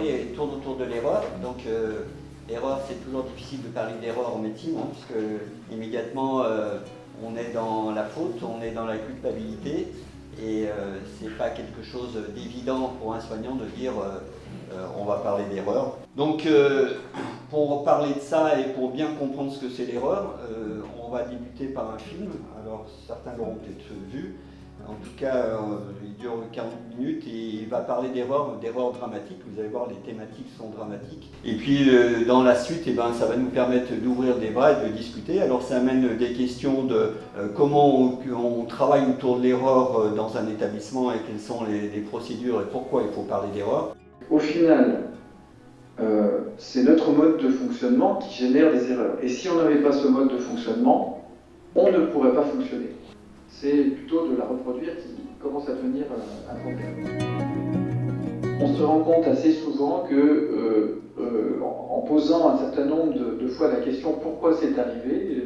soirée tourne autour de l'erreur. Donc l'erreur, c'est toujours difficile de parler d'erreur en médecine, hein, puisque immédiatement on est dans la faute, on est dans la culpabilité, et c'est pas quelque chose d'évident pour un soignant de dire on va parler d'erreur. Donc pour parler de ça et pour bien comprendre ce que c'est l'erreur, on va débuter par un film. Alors certains l'auront peut-être vu. En tout cas, il dure 40 minutes et il va parler d'erreurs dramatiques. Vous allez voir, les thématiques sont dramatiques. Et puis, dans la suite, ça va nous permettre d'ouvrir des bras et de discuter. Alors, ça amène des questions de comment on travaille autour de l'erreur dans un établissement et quelles sont les procédures et pourquoi il faut parler d'erreur. Au final, c'est notre mode de fonctionnement qui génère des erreurs. Et si on n'avait pas ce mode de fonctionnement, on ne pourrait pas fonctionner. C'est plutôt de la reproduire qui commence à devenir un problème. On se rend compte assez souvent que, en posant un certain nombre de fois la question pourquoi c'est arrivé,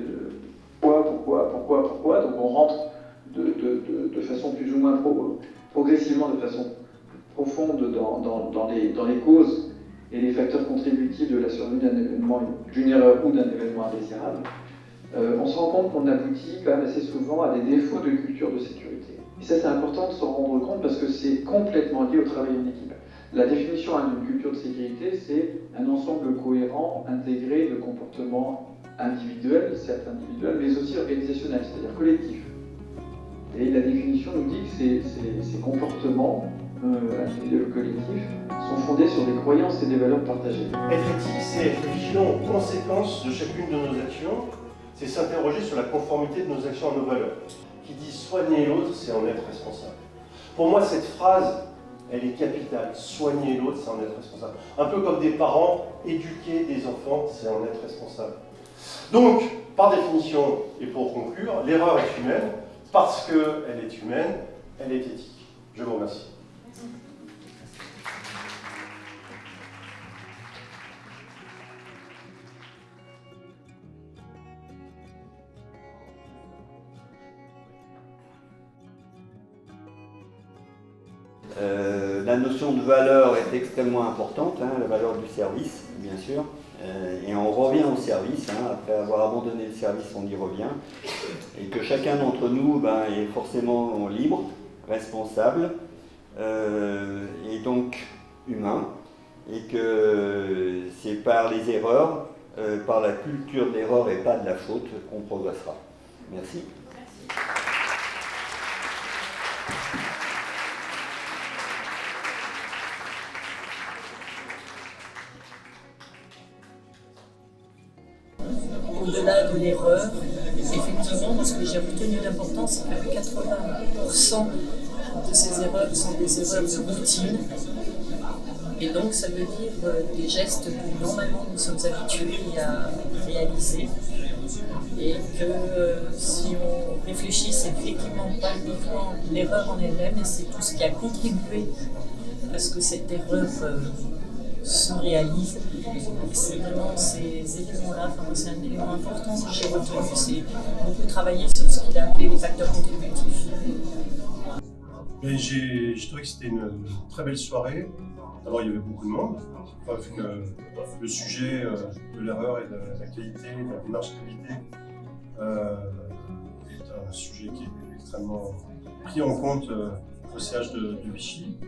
pourquoi, donc on rentre de façon plus ou moins progressivement, de façon profonde dans les causes et les facteurs contributifs de la survenue d'un événement, d'une erreur ou d'un événement indésirable. On se rend compte qu'on aboutit quand même assez souvent à des défauts de culture de sécurité. Et ça, c'est important de s'en rendre compte parce que c'est complètement lié au travail en équipe. La définition d'une culture de sécurité, c'est un ensemble cohérent, intégré de comportements individuels, certes individuels, mais aussi organisationnels, c'est-à-dire collectifs. Et la définition nous dit que ces comportements individuels ou collectifs sont fondés sur des croyances et des valeurs partagées. Être éthique, c'est être vigilant aux conséquences de chacune de nos actions. C'est s'interroger sur la conformité de nos actions à nos valeurs. Qui dit soigner l'autre, c'est en être responsable. Pour moi, cette phrase, elle est capitale. Soigner l'autre, c'est en être responsable. Un peu comme des parents, éduquer des enfants, c'est en être responsable. Donc, par définition, et pour conclure, l'erreur est humaine. Parce qu'elle est humaine, elle est éthique. Je vous remercie. La notion de valeur est extrêmement importante, hein, la valeur du service, bien sûr. Et on revient au service, hein, après avoir abandonné le service, on y revient. Et que chacun d'entre nous est forcément libre, responsable, et donc humain. Et que c'est par les erreurs, par la culture de l'erreur et pas de la faute qu'on progressera. Merci. Au-delà de l'erreur, effectivement, ce que j'ai retenu d'importance, c'est que 80% de ces erreurs sont des erreurs de routine. Et donc, ça veut dire des gestes que normalement nous sommes habitués à réaliser. Et que si on réfléchit, c'est effectivement pas uniquement l'erreur en elle-même, mais c'est tout ce qui a contribué à ce que cette erreur se réalise. C'est vraiment ces éléments-là, c'est un élément important que j'ai retenu, c'est beaucoup travailler sur ce qu'il a appelé les facteurs contributifs. J'ai trouvé que c'était une très belle soirée. D'abord, il y avait beaucoup de monde. Enfin, le sujet de l'erreur et de la qualité, de la démarche qualité, est un sujet qui est extrêmement pris en compte au CH de Vichy.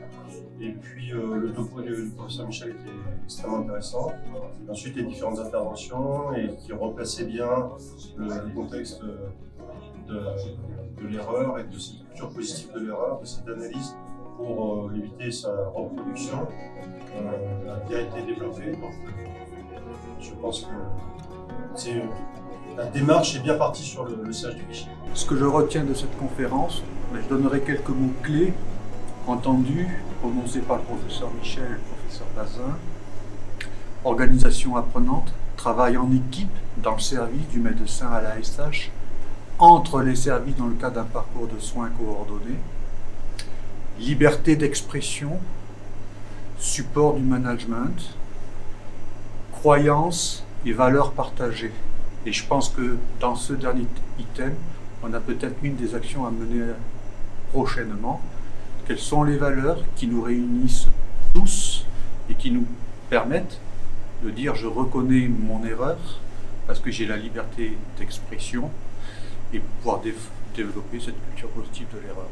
Et puis le topo du professeur Michel était extrêmement intéressant. Et ensuite, les différentes interventions et qui replaçaient bien le contexte de l'erreur et de cette culture positive de l'erreur, de cette analyse pour éviter sa reproduction, a bien été développée. Donc, je pense que la démarche est bien partie sur le CH de Vichy. Ce que je retiens de cette conférence, je donnerai quelques mots clés entendus, prononcés par le professeur Michel et le professeur Bazin. Organisation apprenante, travail en équipe dans le service du médecin à l'ASH, entre les services dans le cadre d'un parcours de soins coordonné, liberté d'expression, support du management, croyances et valeurs partagées. Et je pense que dans ce dernier item, on a peut-être une des actions à mener prochainement. Quelles sont les valeurs qui nous réunissent tous et qui nous permettent de dire je reconnais mon erreur parce que j'ai la liberté d'expression et pouvoir développer cette culture positive de l'erreur.